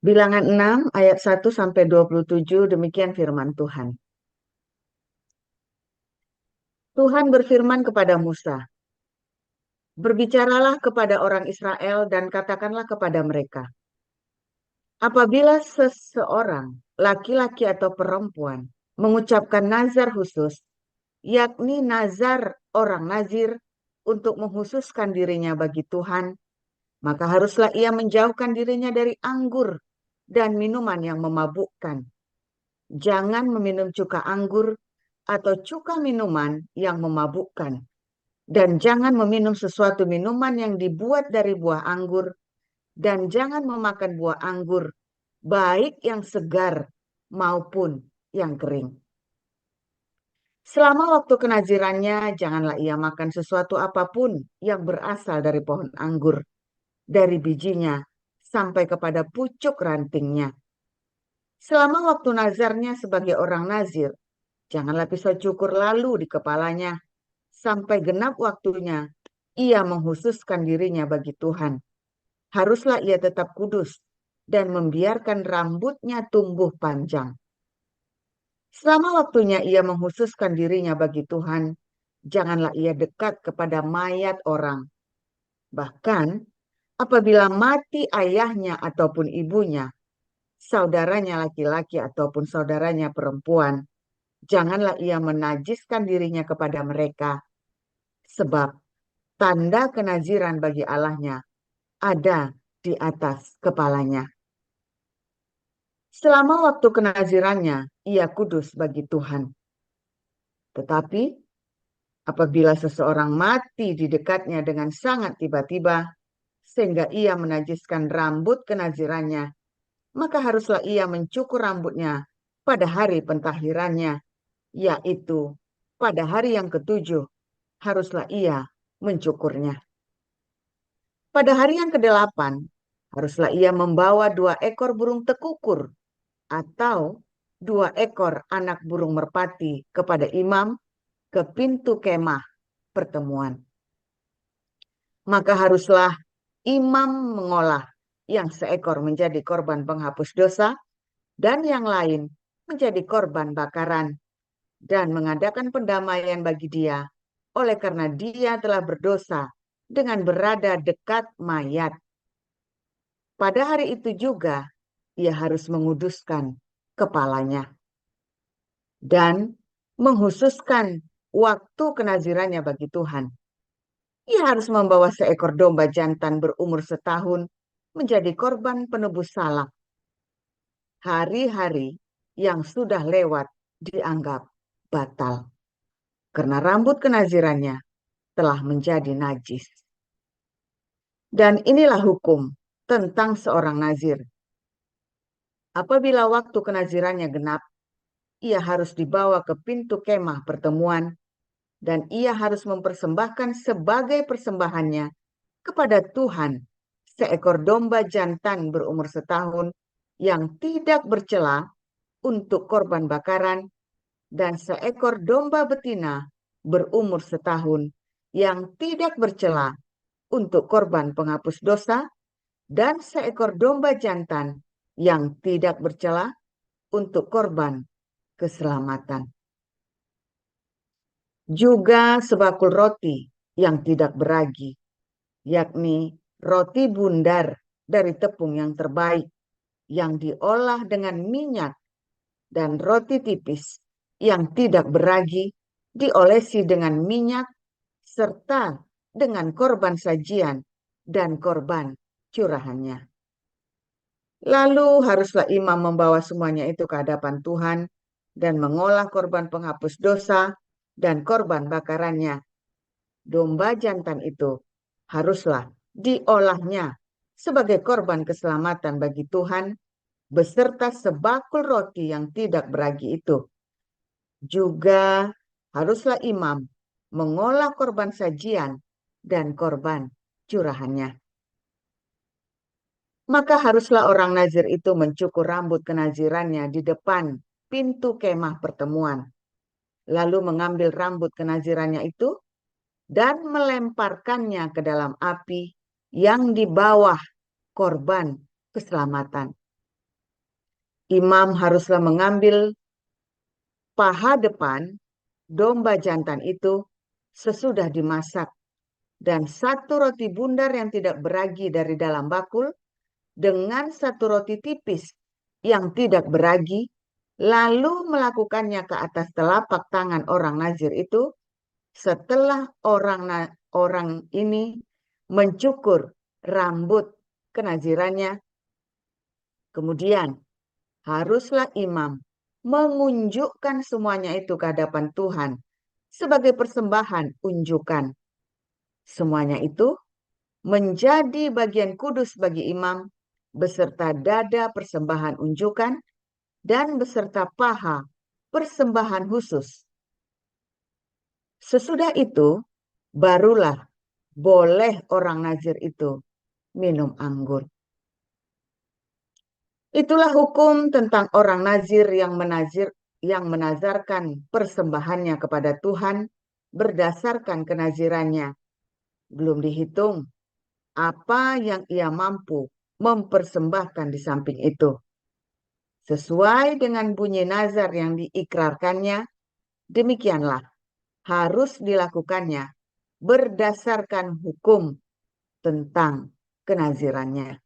Bilangan 6 ayat 1 sampai 27 demikian firman Tuhan. Tuhan berfirman kepada Musa, "Berbicaralah kepada orang Israel dan katakanlah kepada mereka, apabila seseorang, laki-laki atau perempuan, mengucapkan nazar khusus, yakni nazar orang nazir untuk menghususkan dirinya bagi Tuhan, maka haruslah ia menjauhkan dirinya dari anggur dan minuman yang memabukkan. Jangan meminum cuka anggur atau cuka minuman yang memabukkan. Dan jangan meminum sesuatu minuman yang dibuat dari buah anggur. Dan jangan memakan buah anggur, baik yang segar maupun yang kering. Selama waktu kenazirannya, janganlah ia makan sesuatu apapun yang berasal dari pohon anggur, dari bijinya sampai kepada pucuk rantingnya. Selama waktu nazarnya sebagai orang nazir, janganlah pisau cukur lalu di kepalanya sampai genap waktunya ia menghususkan dirinya bagi Tuhan. Haruslah ia tetap kudus dan membiarkan rambutnya tumbuh panjang. Selama waktunya ia menghususkan dirinya bagi Tuhan, janganlah ia dekat kepada mayat orang. Bahkan apabila mati ayahnya ataupun ibunya, saudaranya laki-laki ataupun saudaranya perempuan, janganlah ia menajiskan dirinya kepada mereka, sebab tanda kenaziran bagi Allahnya ada di atas kepalanya. Selama waktu kenazirannya, ia kudus bagi Tuhan. Tetapi apabila seseorang mati di dekatnya dengan sangat tiba-tiba, sehingga ia menajiskan rambut kenazirannya, maka haruslah ia mencukur rambutnya pada hari pentahirannya, yaitu pada hari yang ketujuh, haruslah ia mencukurnya. Pada hari yang kedelapan, haruslah ia membawa 2 ekor burung tekukur atau 2 ekor anak burung merpati kepada imam ke pintu kemah pertemuan. Maka haruslah imam mengolah yang seekor menjadi korban penghapus dosa dan yang lain menjadi korban bakaran dan mengadakan pendamaian bagi dia oleh karena dia telah berdosa dengan berada dekat mayat. Pada hari itu juga ia harus menguduskan kepalanya dan menghususkan waktu kenazirannya bagi Tuhan. Ia harus membawa seekor domba jantan berumur setahun menjadi korban penebus salah. Hari-hari yang sudah lewat dianggap batal karena rambut kenazirannya telah menjadi najis. Dan inilah hukum tentang seorang nazir. Apabila waktu kenazirannya genap, ia harus dibawa ke pintu kemah pertemuan dan ia harus mempersembahkan sebagai persembahannya kepada Tuhan seekor domba jantan berumur setahun yang tidak bercela untuk korban bakaran dan seekor domba betina berumur setahun yang tidak bercela untuk korban penghapus dosa dan seekor domba jantan yang tidak bercela untuk korban keselamatan. Juga sebakul roti yang tidak beragi, yakni roti bundar dari tepung yang terbaik yang diolah dengan minyak dan roti tipis yang tidak beragi diolesi dengan minyak serta dengan korban sajian dan korban curahannya. Lalu haruslah imam membawa semuanya itu ke hadapan Tuhan dan mengolah korban penghapus dosa dan korban bakarannya. Domba jantan itu haruslah diolahnya sebagai korban keselamatan bagi Tuhan beserta sebakul roti yang tidak beragi itu. Juga haruslah imam mengolah korban sajian dan korban curahannya. Maka haruslah orang nazir itu mencukur rambut kenazirannya di depan pintu kemah pertemuan, lalu mengambil rambut kenazirannya itu dan melemparkannya ke dalam api yang di bawah korban keselamatan. imam haruslah mengambil paha depan domba jantan itu sesudah dimasak dan satu roti bundar yang tidak beragi dari dalam bakul dengan satu roti tipis yang tidak beragi, lalu melakukannya ke atas telapak tangan orang nazir itu setelah orang ini mencukur rambut kenazirannya. Kemudian haruslah imam mengunjukkan semuanya itu ke hadapan Tuhan sebagai persembahan unjukan. Semuanya itu menjadi bagian kudus bagi imam beserta dada persembahan unjukan dan beserta paha persembahan khusus. Sesudah itu barulah boleh orang nazir itu minum anggur. Itulah hukum tentang orang nazir yang menazarkan persembahannya kepada Tuhan berdasarkan kenazirannya. Belum dihitung apa yang ia mampu mempersembahkan di samping itu. Sesuai dengan bunyi nazar yang diikrarkannya, demikianlah harus dilakukannya berdasarkan hukum tentang kenazirannya.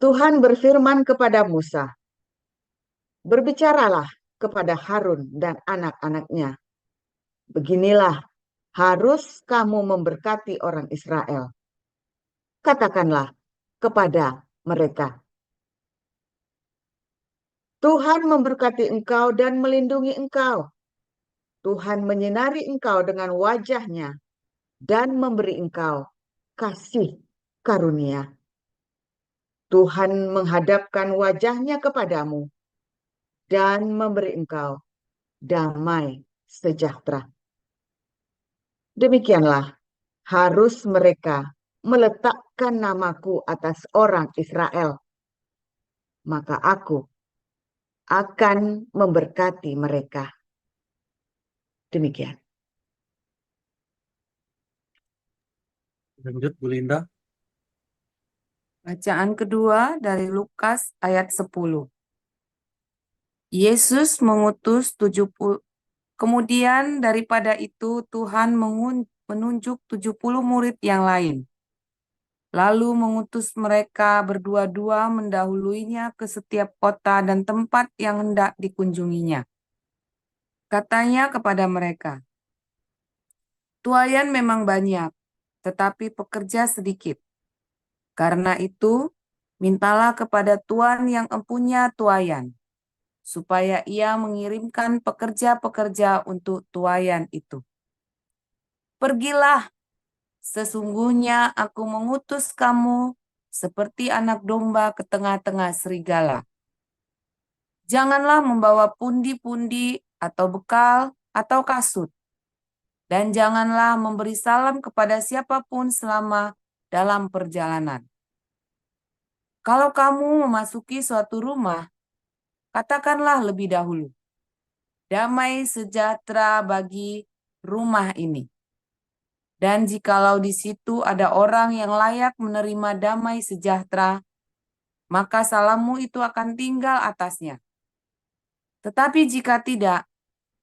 Tuhan berfirman kepada Musa, "Berbicaralah kepada Harun dan anak-anaknya. Beginilah harus kamu memberkati orang Israel. Katakanlah kepada mereka, Tuhan memberkati engkau dan melindungi engkau. Tuhan menyinari engkau dengan wajahnya dan memberi engkau kasih karunia. Tuhan menghadapkan wajahnya kepadamu dan memberi engkau damai sejahtera." Demikianlah harus mereka meletakkan namaku atas orang Israel. Maka aku akan memberkati mereka. Demikian. Lanjut, Bu Linda. Bacaan kedua dari Lukas ayat 10. Yesus mengutus 70. Kemudian daripada itu Tuhan menunjuk 70 murid yang lain. Lalu mengutus mereka berdua-dua mendahuluinya ke setiap kota dan tempat yang hendak dikunjunginya. Katanya kepada mereka, "Tuayan memang banyak, tetapi pekerja sedikit. Karena itu, mintalah kepada Tuan yang empunya tuayan, supaya ia mengirimkan pekerja-pekerja untuk tuayan itu. Pergilah, sesungguhnya aku mengutus kamu seperti anak domba ke tengah-tengah serigala. Janganlah membawa pundi-pundi atau bekal atau kasut, dan janganlah memberi salam kepada siapapun selama dalam perjalanan. Kalau kamu memasuki suatu rumah, katakanlah lebih dahulu, damai sejahtera bagi rumah ini. Dan jikalau di situ ada orang yang layak menerima damai sejahtera, maka salammu itu akan tinggal atasnya. Tetapi jika tidak,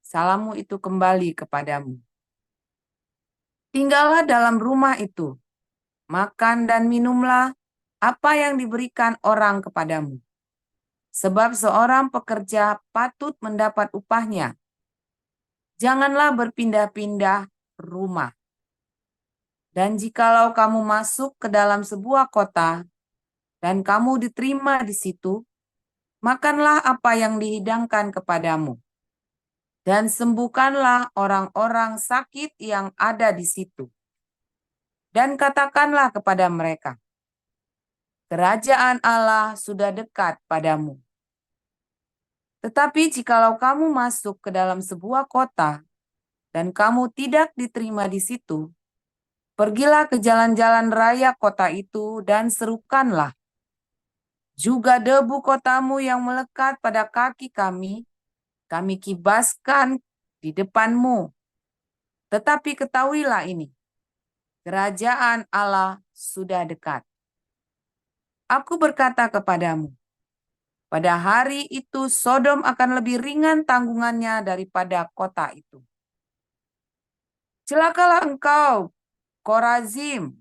salammu itu kembali kepadamu. Tinggallah dalam rumah itu, makan dan minumlah apa yang diberikan orang kepadamu. Sebab seorang pekerja patut mendapat upahnya. Janganlah berpindah-pindah rumah. Dan jikalau kamu masuk ke dalam sebuah kota, dan kamu diterima di situ, makanlah apa yang dihidangkan kepadamu. Dan sembuhkanlah orang-orang sakit yang ada di situ. Dan katakanlah kepada mereka, kerajaan Allah sudah dekat padamu. Tetapi jikalau kamu masuk ke dalam sebuah kota, dan kamu tidak diterima di situ, pergilah ke jalan-jalan raya kota itu dan serukanlah, juga debu kotamu yang melekat pada kaki kami kibaskan di depanmu. Tetapi ketahuilah ini, kerajaan Allah sudah dekat. Aku berkata kepadamu, Pada hari itu Sodom akan lebih ringan tanggungannya daripada kota itu. Celakalah engkau, Korazim.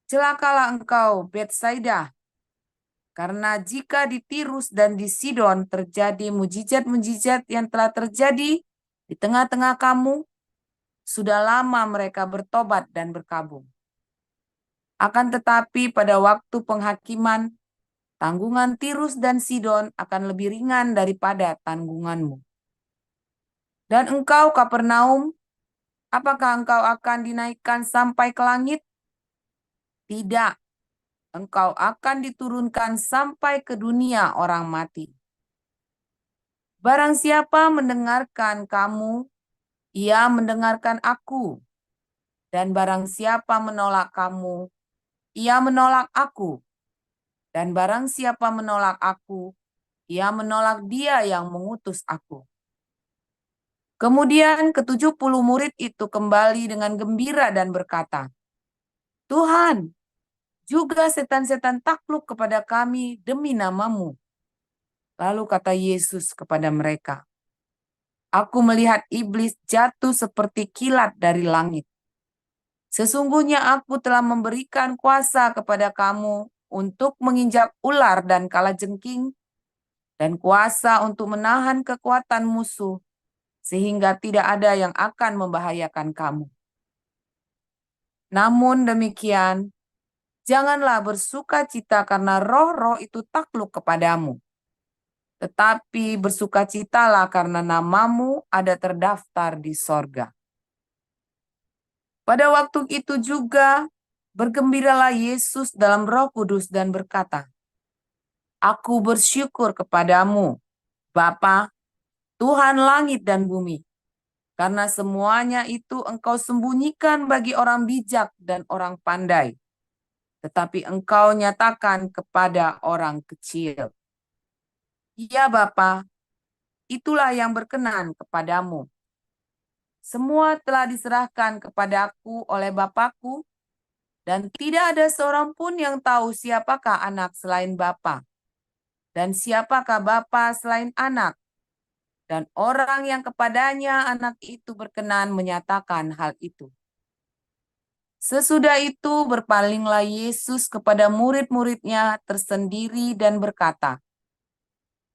Celakalah engkau, Betsaida. Karena jika di Tirus dan di Sidon terjadi mujizat-mujizat yang telah terjadi di tengah-tengah kamu, sudah lama mereka bertobat dan berkabung. Akan tetapi pada waktu penghakiman, tanggungan Tirus dan Sidon akan lebih ringan daripada tanggunganmu. Dan engkau, Kapernaum, apakah engkau akan dinaikkan sampai ke langit? Tidak, engkau akan diturunkan sampai ke dunia orang mati. Barang siapa mendengarkan kamu, ia mendengarkan aku. Dan barang siapa menolak kamu, ia menolak aku. Dan barang siapa menolak aku, ia menolak dia yang mengutus aku. Kemudian ke-70 murid itu kembali dengan gembira dan berkata, Tuhan, juga setan-setan takluk kepada kami demi nama-Mu. Lalu kata Yesus kepada mereka, Aku melihat iblis jatuh seperti kilat dari langit. Sesungguhnya aku telah memberikan kuasa kepada kamu untuk menginjak ular dan kalajengking, dan kuasa untuk menahan kekuatan musuh, sehingga tidak ada yang akan membahayakan kamu. Namun demikian, janganlah bersuka cita karena roh-roh itu takluk kepadamu. Tetapi bersukacitalah karena namamu ada terdaftar di sorga. Pada waktu itu juga bergembiralah Yesus dalam Roh Kudus dan berkata, Aku bersyukur kepadamu, Bapa, Tuhan langit dan bumi, karena semuanya itu Engkau sembunyikan bagi orang bijak dan orang pandai, tetapi Engkau nyatakan kepada orang kecil. Ya Bapa, itulah yang berkenan kepadamu. Semua telah diserahkan kepadaku oleh Bapakku, dan tidak ada seorang pun yang tahu siapakah anak selain Bapa, dan siapakah Bapa selain anak, dan orang yang kepadanya anak itu berkenan menyatakan hal itu. Sesudah itu berpalinglah Yesus kepada murid-muridnya tersendiri dan berkata,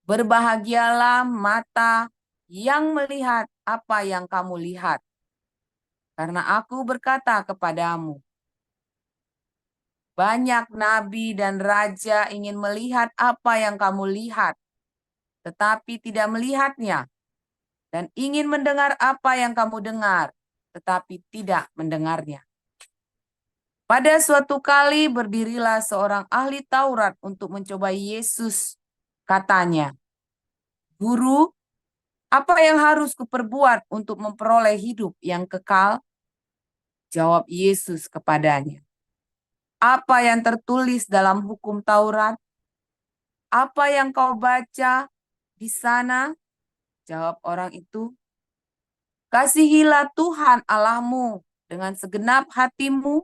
Berbahagialah mata yang melihat apa yang kamu lihat. Karena aku berkata kepadamu, banyak nabi dan raja ingin melihat apa yang kamu lihat, tetapi tidak melihatnya, dan ingin mendengar apa yang kamu dengar, tetapi tidak mendengarnya. Pada suatu kali berdirilah seorang ahli Taurat untuk mencoba Yesus. Katanya, Guru, apa yang harus kuperbuat untuk memperoleh hidup yang kekal? Jawab Yesus kepadanya, apa yang tertulis dalam hukum Taurat? Apa yang kau baca di sana? Jawab orang itu, Kasihilah Tuhan Allahmu dengan segenap hatimu,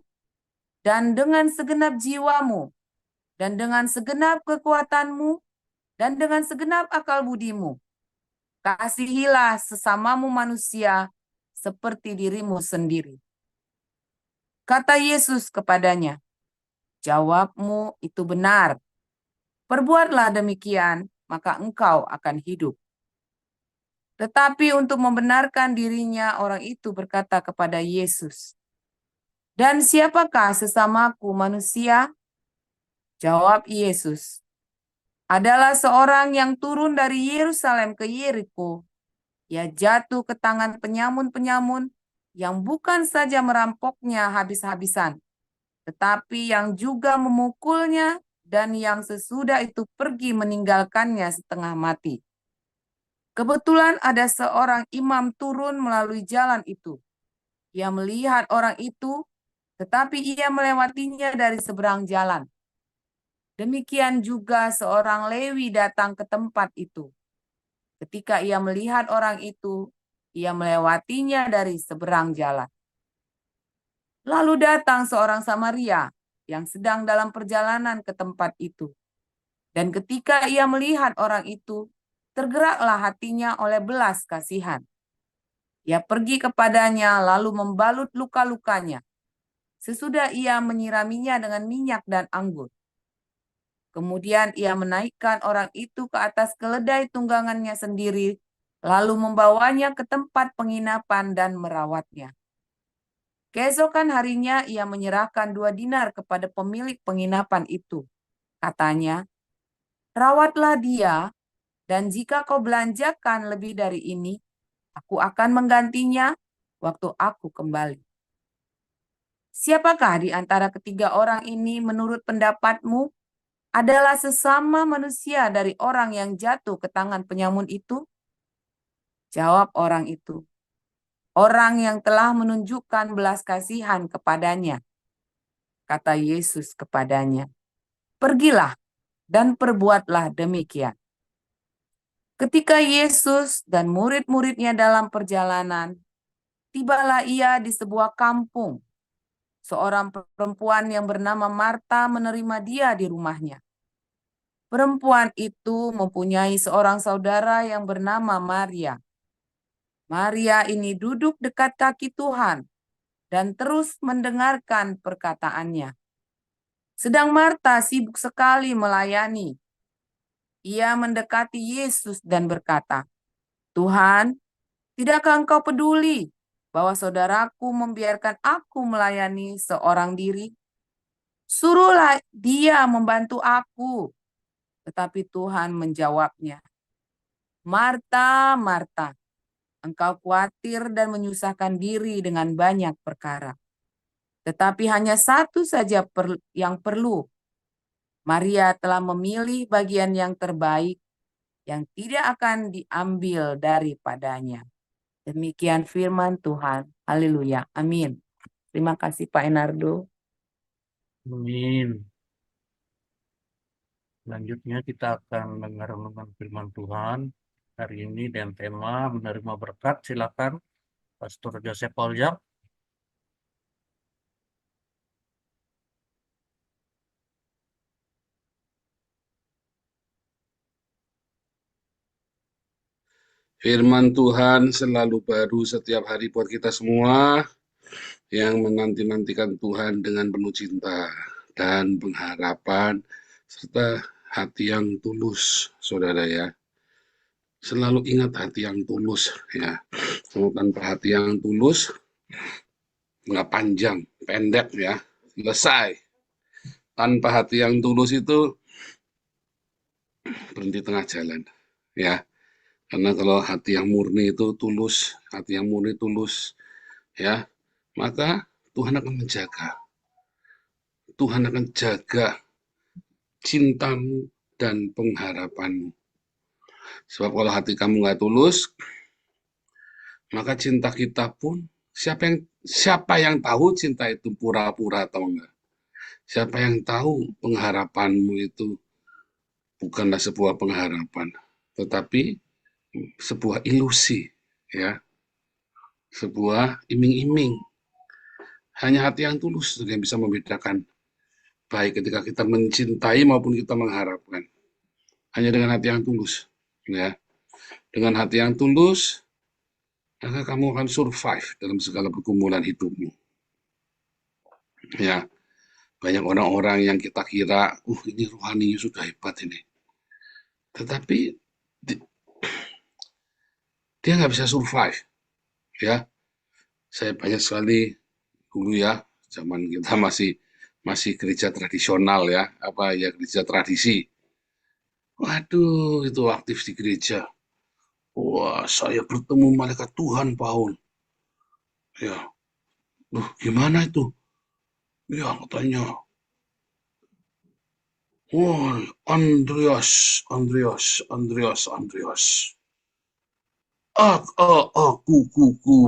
dan dengan segenap jiwamu, dan dengan segenap kekuatanmu, dan dengan segenap akal budimu. Kasihilah sesamamu manusia seperti dirimu sendiri. Kata Yesus kepadanya, jawabmu itu benar. Perbuatlah demikian, maka engkau akan hidup. Tetapi untuk membenarkan dirinya, orang itu berkata kepada Yesus, dan siapakah sesamaku manusia? Jawab Yesus, adalah seorang yang turun dari Yerusalem ke Yeriko. Ia jatuh ke tangan penyamun-penyamun yang bukan saja merampoknya habis-habisan, tetapi yang juga memukulnya, dan yang sesudah itu pergi meninggalkannya setengah mati. Kebetulan ada seorang imam turun melalui jalan itu. Ia melihat orang itu, tetapi ia melewatinya dari seberang jalan. Demikian juga seorang Lewi datang ke tempat itu. Ketika ia melihat orang itu, ia melewatinya dari seberang jalan. Lalu datang seorang Samaria yang sedang dalam perjalanan ke tempat itu. Dan ketika ia melihat orang itu, tergeraklah hatinya oleh belas kasihan. Ia pergi kepadanya lalu membalut luka-lukanya. Sesudah ia menyiraminya dengan minyak dan anggur. Kemudian ia menaikkan orang itu ke atas keledai tunggangannya sendiri, lalu membawanya ke tempat penginapan dan merawatnya. Keesokan harinya ia menyerahkan 2 dinar kepada pemilik penginapan itu. Katanya, rawatlah dia, dan jika kau belanjakan lebih dari ini, aku akan menggantinya waktu aku kembali. Siapakah di antara ketiga orang ini menurut pendapatmu adalah sesama manusia dari orang yang jatuh ke tangan penyamun itu? Jawab orang itu, orang yang telah menunjukkan belas kasihan kepadanya. Kata Yesus kepadanya, pergilah dan perbuatlah demikian. Ketika Yesus dan murid-muridnya dalam perjalanan, tibalah ia di sebuah kampung. Seorang perempuan yang bernama Marta menerima dia di rumahnya. Perempuan itu mempunyai seorang saudara yang bernama Maria. Maria ini duduk dekat kaki Tuhan dan terus mendengarkan perkataannya. Sedang Marta sibuk sekali melayani. Ia mendekati Yesus dan berkata, Tuhan, tidakkah engkau peduli bahwa saudaraku membiarkan aku melayani seorang diri? Suruhlah dia membantu aku. Tetapi Tuhan menjawabnya, Marta, Marta, engkau khawatir dan menyusahkan diri dengan banyak perkara. Tetapi hanya satu saja yang perlu. Maria telah memilih bagian yang terbaik yang tidak akan diambil daripadanya. Demikian firman Tuhan. Haleluya. Amin. Terima kasih Pak Enardo. Amin. Selanjutnya kita akan mendengar firman Tuhan hari ini dan tema menerima berkat. Silakan Pastor Joseph Poljak. Firman Tuhan selalu baru setiap hari buat kita semua yang menanti-nantikan Tuhan dengan penuh cinta dan pengharapan serta hati yang tulus, saudara ya. Selalu ingat hati yang tulus ya. Kalau tanpa hati yang tulus nggak panjang, pendek ya, selesai. Tanpa hati yang tulus itu berhenti tengah jalan ya. Karena kalau hati yang murni itu tulus, hati yang murni tulus, ya, maka Tuhan akan menjaga. Tuhan akan jaga cintamu dan pengharapanmu. Sebab kalau hati kamu nggak tulus, maka cinta kita pun, siapa yang tahu cinta itu pura-pura atau enggak? Siapa yang tahu pengharapanmu itu bukanlah sebuah pengharapan, tetapi sebuah ilusi, ya, sebuah iming-iming. Hanya hati yang tulus yang bisa membedakan baik ketika kita mencintai maupun kita mengharapkan. Hanya dengan hati yang tulus, ya. Dengan hati yang tulus, maka kamu akan survive dalam segala pergumulan hidupmu. Ya, banyak orang-orang yang kita kira, ini rohaninya sudah hebat ini. Tetapi dia nggak bisa survive, ya. Saya banyak sekali dulu ya, zaman kita masih gereja tradisional ya, gereja tradisi. Waduh, itu aktif di gereja. Wah, saya bertemu malaikat Tuhan, Paul. Ya, gimana itu? Ya, katanya. Wah, Andreas. Aku,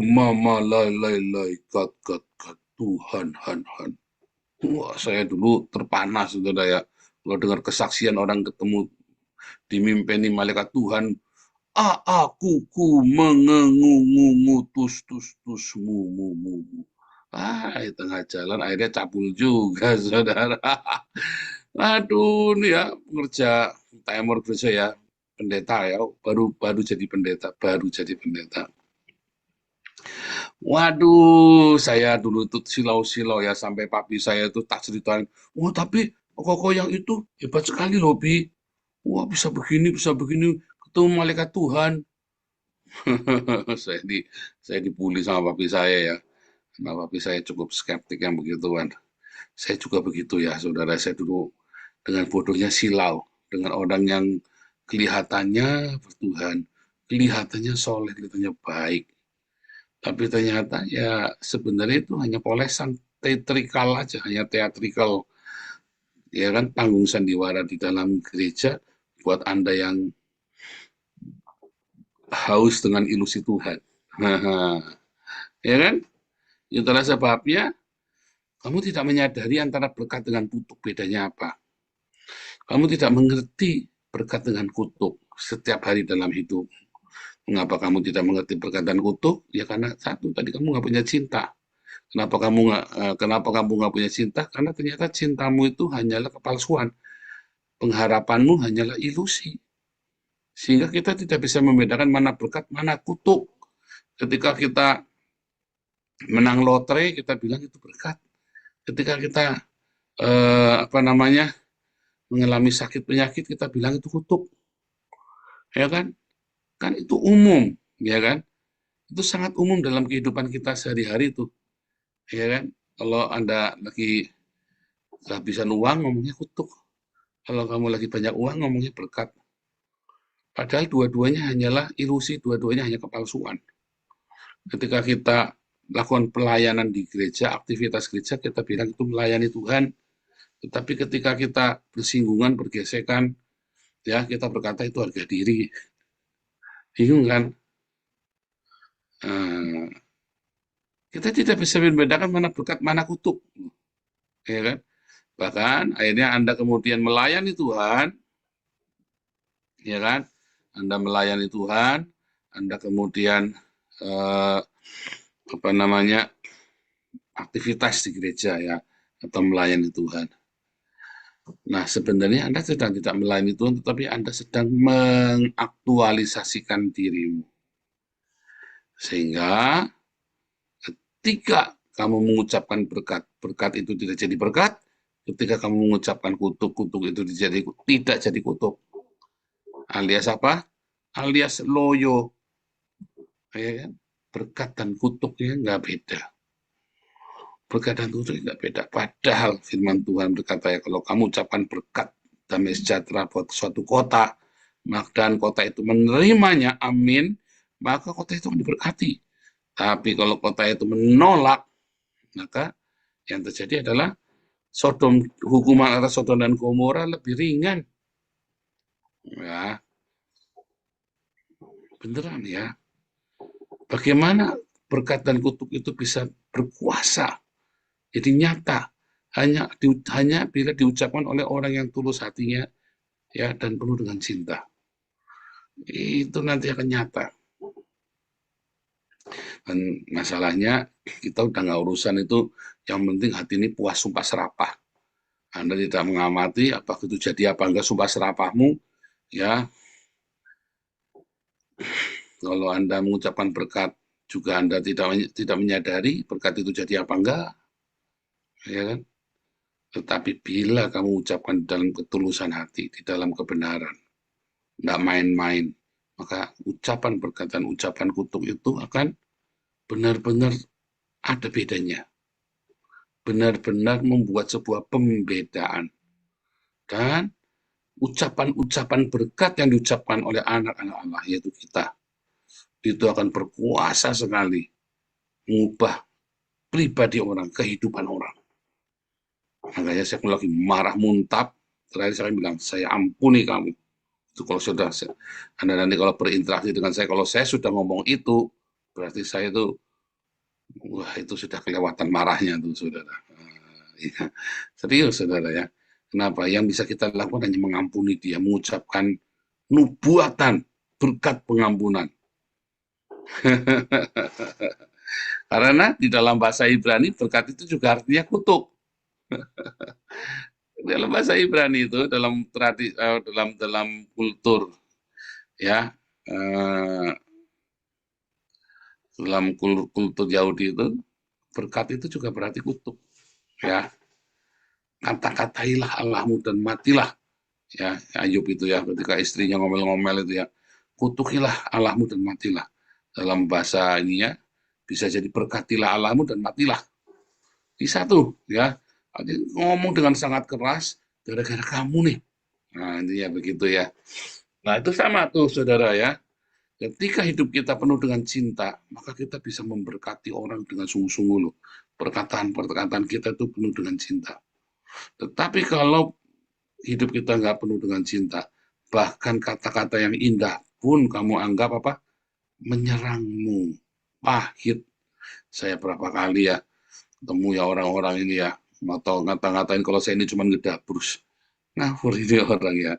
mama, lai, kat, Tuhan, han. Wah, saya dulu terpanas, saudara ya. Kalau dengar kesaksian orang ketemu dimimpeni malaikat Tuhan, aku mengengungu tus mu. Di tengah jalan akhirnya cabul juga, saudara. Aduh, ini ya pengerja Timur Gereja ya, pendeta ya, baru jadi pendeta. Waduh, saya dulu tuh silau-silau ya sampai papi saya tuh tak ceritain. Wah, tapi koko yang itu hebat sekali loh, Bi. Wah, bisa begini, ketemu malaikat Tuhan. Saya di saya dibully sama papi saya ya. Karena papi saya cukup skeptik yang begituan. Saya juga begitu ya, saudara. Saya dulu dengan bodohnya silau dengan orang yang kelihatannya bertuhan, kelihatannya soleh, kelihatannya baik. Tapi ternyata ya sebenarnya itu hanya polesan teatrikal aja, hanya teatrikal. Ya kan, panggung sandiwara di dalam gereja buat Anda yang haus dengan ilusi Tuhan. Ya kan? Itulah sebabnya kamu tidak menyadari antara berkat dengan kutuk bedanya apa. Kamu tidak mengerti berkat dengan kutuk setiap hari dalam hidup. Mengapa kamu tidak mengerti berkat dan kutuk? Ya karena satu, tadi kamu nggak punya cinta. Kenapa kamu nggak punya cinta? Karena ternyata cintamu itu hanyalah kepalsuan. Pengharapanmu hanyalah ilusi. Sehingga kita tidak bisa membedakan mana berkat, mana kutuk. Ketika kita menang lotre, kita bilang itu berkat. Ketika kita mengalami sakit penyakit, kita bilang itu kutuk. Ya kan? Kan itu umum, ya kan? Itu sangat umum dalam kehidupan kita sehari-hari itu. Ya kan? Kalau Anda lagi kehabisan uang, ngomongnya kutuk. Kalau kamu lagi banyak uang, ngomongnya berkat. Padahal dua-duanya hanyalah ilusi, dua-duanya hanya kepalsuan. Ketika kita lakukan pelayanan di gereja, aktivitas gereja, kita bilang itu melayani Tuhan. Tetapi ketika kita bersinggungan, bergesekan, ya kita berkata itu harga diri. Bingung kan? Kita tidak bisa membedakan mana berkat, mana kutuk. Ya kan? Bahkan akhirnya Anda kemudian melayani Tuhan, ya kan? Anda melayani Tuhan, Anda kemudian aktivitas di gereja ya, atau melayani Tuhan. Nah, sebenarnya Anda sedang tidak melayani Tuhan, tetapi Anda sedang mengaktualisasikan dirimu. Sehingga ketika kamu mengucapkan berkat, berkat itu tidak jadi berkat. Ketika kamu mengucapkan kutuk, kutuk itu tidak jadi kutuk. Alias apa? Alias loyo. Ya kan? Berkat dan kutuknya nggak beda. Berkat dan kutuk nggak beda. Padahal firman Tuhan berkata ya, kalau kamu ucapkan berkat, damai sejahtera buat suatu kota, dan kota itu menerimanya, amin, maka kota itu akan diberkati. Tapi kalau kota itu menolak, maka yang terjadi adalah hukuman atas Sodom dan Gomora lebih ringan. Ya, beneran ya. Bagaimana berkat dan kutuk itu bisa berkuasa, jadi nyata, hanya bila diucapkan oleh orang yang tulus hatinya, ya, dan penuh dengan cinta. Itu nanti akan nyata. Dan masalahnya kita udah nggak urusan itu, yang penting hati ini puas sumpah serapah. Anda tidak mengamati apakah itu jadi apa enggak sumpah serapahmu, ya. Kalau Anda mengucapkan berkat juga Anda tidak menyadari berkat itu jadi apa enggak, ya kan? Tetapi bila kamu ucapkan dalam ketulusan hati, di dalam kebenaran, enggak main-main, maka ucapan berkat dan ucapan kutuk itu akan benar-benar ada bedanya. Benar-benar membuat sebuah pembedaan. Dan ucapan-ucapan berkat yang diucapkan oleh anak-anak Allah, yaitu kita, itu akan berkuasa sekali mengubah pribadi orang, kehidupan orang. Makanya saya lagi marah muntap, terakhir saya bilang, saya ampuni kamu. Itu kalau sudah, Anda nanti kalau berinteraksi dengan saya, kalau saya sudah ngomong itu, berarti saya itu, wah itu sudah kelewatan marahnya tuh saudara. Ya, serius saudara ya. Kenapa? Yang bisa kita lakukan hanya mengampuni dia, mengucapkan nubuatan berkat pengampunan. Karena di dalam bahasa Ibrani berkat itu juga artinya kutuk. Dalam bahasa Ibrani itu, dalam kultur, ya, dalam kultur Yahudi itu, berkat itu juga berarti kutuk, ya. Kata-katailah Allahmu dan matilah, ya. Ayub itu ya, ketika istrinya ngomel-ngomel itu ya, kutukilah Allahmu dan matilah. Dalam bahasa ini ya, bisa jadi berkatilah Allahmu dan matilah. Di satu, ya. Ngomong dengan sangat keras, gara-gara kamu nih. Nah, intinya begitu ya. Nah, itu sama tuh, saudara ya. Ketika hidup kita penuh dengan cinta, maka kita bisa memberkati orang dengan sungguh-sungguh loh. Perkataan-perkataan kita itu penuh dengan cinta. Tetapi kalau hidup kita nggak penuh dengan cinta, bahkan kata-kata yang indah pun kamu anggap apa? Menyerangmu, pahit. Saya berapa kali ya ketemu ya orang-orang ini ya, atau ngata-ngatain kalau saya ini cuma ngedabrus. Ngawur ini orang ya.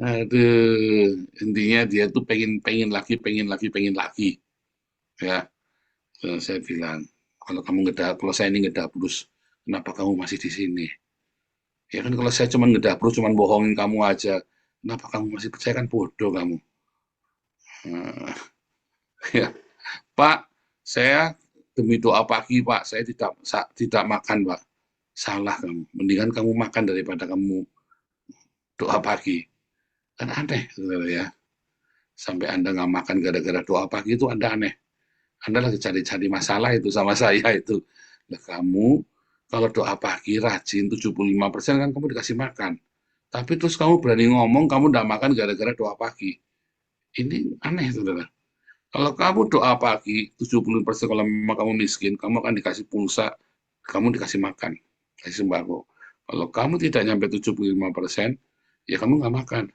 Aduh, intinya dia tuh pengen lagi, ya. Saya bilang, kalau saya ini ngedabrus, kenapa kamu masih di sini? Ya kan kalau saya cuma ngedabrus, cuma bohongin kamu aja, kenapa kamu masih percaya? Kan bodoh kamu. Ya, Pak, saya demi doa pagi, Pak, saya tidak makan, Pak. Salah kamu. Mendingan kamu makan daripada kamu doa pagi. Kan aneh, saudara ya. Sampai Anda nggak makan gara-gara doa pagi itu Anda aneh. Anda lagi cari-cari masalah itu sama saya itu. Nah, kamu kalau doa pagi rajin 75% kan kamu dikasih makan. Tapi terus kamu berani ngomong kamu nggak makan gara-gara doa pagi. Ini aneh, saudara. Kalau kamu doa pagi 70%, kalau memang kamu miskin, kamu akan dikasih pulsa, kamu dikasih makan, kasih sembako. Kalau kamu tidak nyampe 75%, ya kamu nggak makan.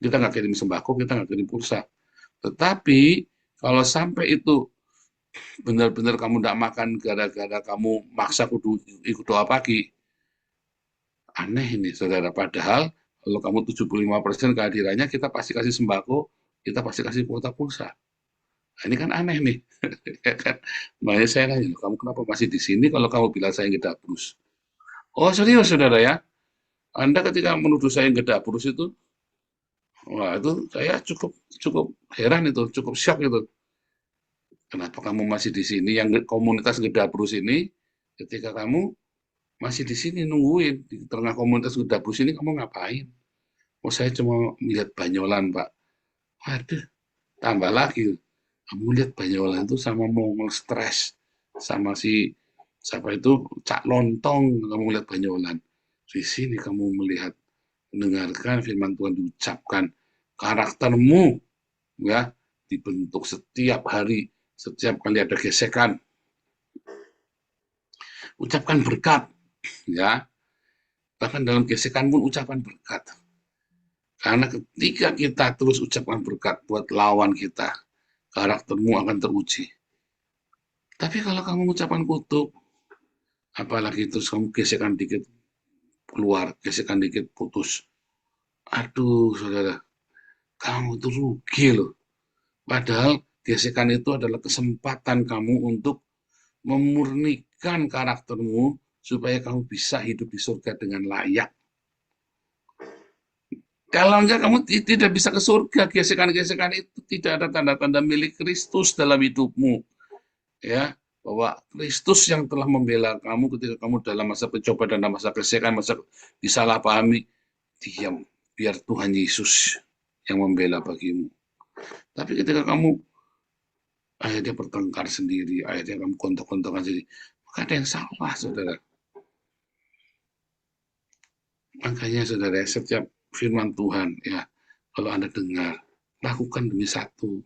Kita nggak kirim sembako, kita nggak kirim pulsa. Tetapi kalau sampai itu benar-benar kamu nggak makan gara-gara kamu maksa kudu ikut doa pagi, aneh ini, saudara. Padahal kalau kamu 75% kehadirannya, kita pasti kasih sembako, kita pasti kasih kuota pulsa. Nah, ini kan aneh nih. Ya kan? Makanya saya nanya, kamu kenapa masih di sini kalau kamu bilang saya ngedabrus? Oh serius, saudara ya? Anda ketika menuduh saya ngedabrus itu, wah itu saya cukup heran itu, cukup shock itu. Kenapa kamu masih di sini? Yang komunitas ngedabrus ini, ketika kamu masih di sini nungguin di tengah komunitas ngedabrus ini, kamu ngapain? Oh saya cuma melihat banyolan, Pak. Waduh, tambah lagi. Kamu lihat banyolan itu sama Mongol stres, sama si siapa itu Cak Lontong, kamu lihat banyolan. Di sini kamu melihat, mendengarkan firman Tuhan diucapkan, karaktermu ya dibentuk setiap hari, setiap kali ada gesekan. Ucapkan berkat, ya. Bahkan dalam gesekan pun ucapan berkat. Karena ketika kita terus ucapkan berkat buat lawan kita, karaktermu akan teruji. Tapi kalau kamu ucapan kutuk, apalagi terus kamu gesekan dikit keluar, gesekan dikit putus. Aduh, saudara, kamu tuh rugi loh. Padahal gesekan itu adalah kesempatan kamu untuk memurnikan karaktermu supaya kamu bisa hidup di surga dengan layak. Kalau enggak, kamu tidak bisa ke surga. Gesekan-gesekan itu tidak ada tanda-tanda milik Kristus dalam hidupmu. Ya, bahwa Kristus yang telah membela kamu ketika kamu dalam masa pencobaan dan masa gesekan, masa disalahpahami, diam, biar Tuhan Yesus yang membela bagimu. Tapi ketika kamu akhirnya bertengkar sendiri, akhirnya kamu kontok-kontokan sendiri, maka ada yang salah, saudara. Makanya, saudara, setiap firman Tuhan, ya, kalau Anda dengar, lakukan demi satu.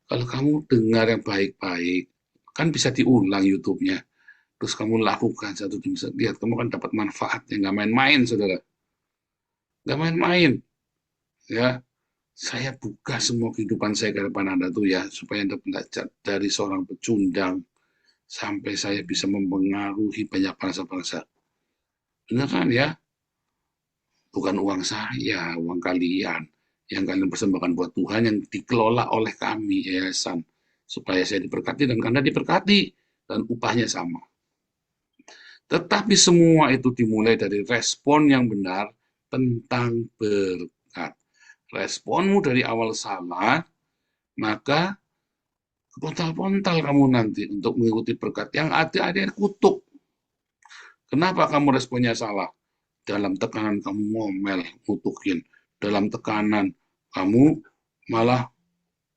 Kalau kamu dengar yang baik-baik, kan bisa diulang YouTube-nya. Terus kamu lakukan satu demi satu, lihat, kamu kan dapat manfaatnya, nggak main-main, saudara. Nggak main-main. Ya, saya buka semua kehidupan saya ke depan Anda tuh ya, supaya Anda belajar dari seorang pecundang, sampai saya bisa mempengaruhi banyak bangsa-bangsa. Beneran ya? Bukan uang saya, uang kalian, yang kalian persembahkan buat Tuhan, yang dikelola oleh kami, yayasan, supaya saya diberkati dan Anda diberkati, dan upahnya sama. Tetapi semua itu dimulai dari respon yang benar tentang berkat. Responmu dari awal salah, maka pontal-pontal kamu nanti untuk mengikuti berkat. Yang ada kutuk. Kenapa kamu responnya salah? Dalam tekanan kamu ngomel, ngutukin. Dalam tekanan kamu malah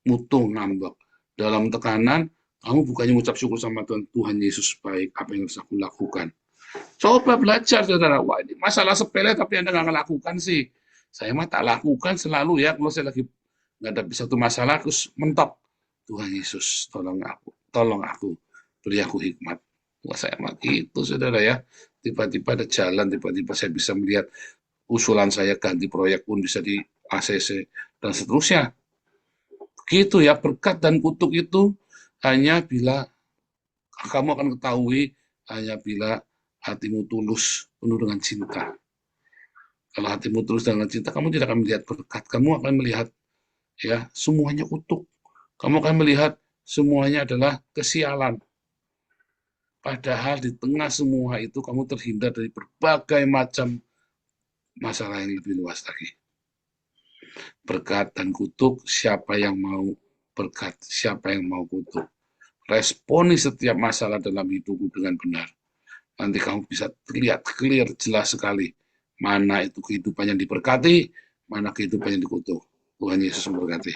mutung, ngambek. Dalam tekanan kamu bukannya mengucap syukur sama Tuhan, Tuhan Yesus baik, apa yang harus aku lakukan. Coba belajar, saudara. Wah, ini masalah sepele tapi Anda nggak lakukan sih. Saya mah tak lakukan selalu ya, kalau saya lagi menghadapi satu masalah, terus mentok. Tuhan Yesus, tolong aku, beri aku hikmat. Wah, saya mah gitu, saudara ya. Tiba-tiba ada jalan, tiba-tiba saya bisa melihat usulan saya ganti proyek pun bisa di ACC, dan seterusnya. Begitu ya, berkat dan kutuk itu hanya bila kamu akan ketahui, hanya bila hatimu tulus, penuh dengan cinta. Kalau hatimu tulus dengan cinta, kamu tidak akan melihat berkat. Kamu akan melihat ya semuanya kutuk. Kamu akan melihat semuanya adalah kesialan. Padahal di tengah semua itu kamu terhindar dari berbagai macam masalah yang lebih luas lagi. Berkat dan kutuk, siapa yang mau berkat, siapa yang mau kutuk. Responi setiap masalah dalam hidupmu dengan benar. Nanti kamu bisa terlihat clear, jelas sekali. Mana itu kehidupan yang diberkati, mana kehidupan yang dikutuk. Tuhan Yesus memberkati.